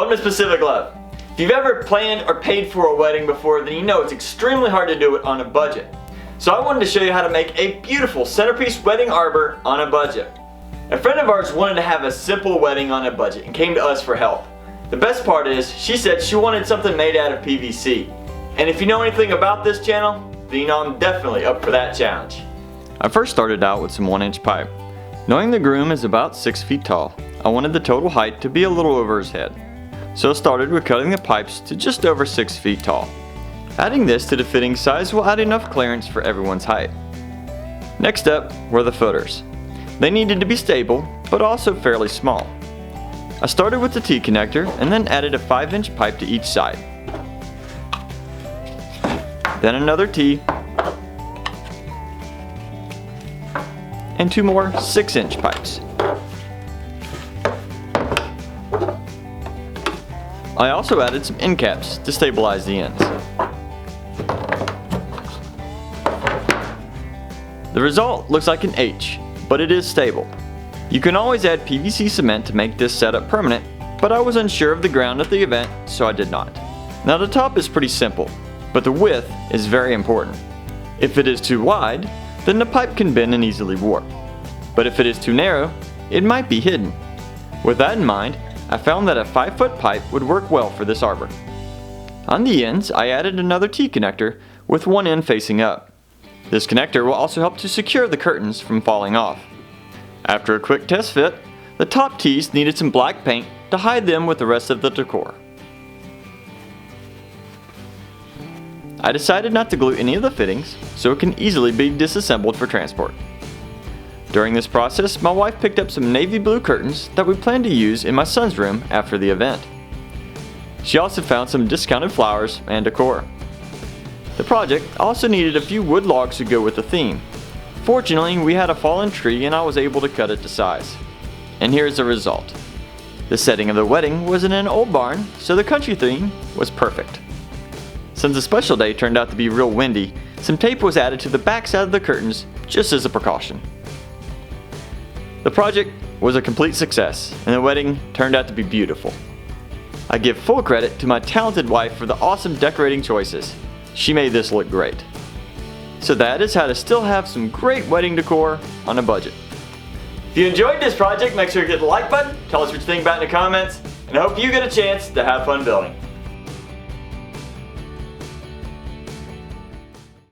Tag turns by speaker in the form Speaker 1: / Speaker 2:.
Speaker 1: Welcome to Specific Love. If you've ever planned or paid for a wedding before, then you know it's extremely hard to do it on a budget. So I wanted to show you how to make a beautiful centerpiece wedding arbor on a budget. A friend of ours wanted to have a simple wedding on a budget and came to us for help. The best part is, she said she wanted something made out of PVC. And if you know anything about this channel, then you know I'm definitely up for that challenge.
Speaker 2: I first started out with some 1-inch pipe. Knowing the groom is about 6 feet tall, I wanted the total height to be a little over his head. So I started with cutting the pipes to just over 6 feet tall. Adding this to the fitting size will add enough clearance for everyone's height. Next up were the footers. They needed to be stable, but also fairly small. I started with the T-connector and then added a 5-inch pipe to each side. Then another T, and 2 more 6-inch pipes. I also added some end caps to stabilize the ends. The result looks like an H, but it is stable. You can always add PVC cement to make this setup permanent, but I was unsure of the ground at the event, so I did not. Now the top is pretty simple, but the width is very important. If it is too wide, then the pipe can bend and easily warp. But if it is too narrow, it might be hidden. With that in mind, I found that a 5-foot pipe would work well for this arbor. On the ends, I added another T-connector with one end facing up. This connector will also help to secure the curtains from falling off. After a quick test fit, the top T's needed some black paint to hide them with the rest of the decor. I decided not to glue any of the fittings, so it can easily be disassembled for transport. During this process, my wife picked up some navy blue curtains that we plan to use in my son's room after the event. She also found some discounted flowers and decor. The project also needed a few wood logs to go with the theme. Fortunately, we had a fallen tree and I was able to cut it to size. And here's the result. The setting of the wedding was in an old barn, so the country theme was perfect. Since the special day turned out to be real windy, some tape was added to the backside of the curtains just as a precaution. The project was a complete success, and the wedding turned out to be beautiful. I give full credit to my talented wife for the awesome decorating choices. She made this look great. So that is how to still have some great wedding decor on a budget.
Speaker 1: If you enjoyed this project, make sure you hit the like button, tell us what you think about it in the comments, and I hope you get a chance to have fun building.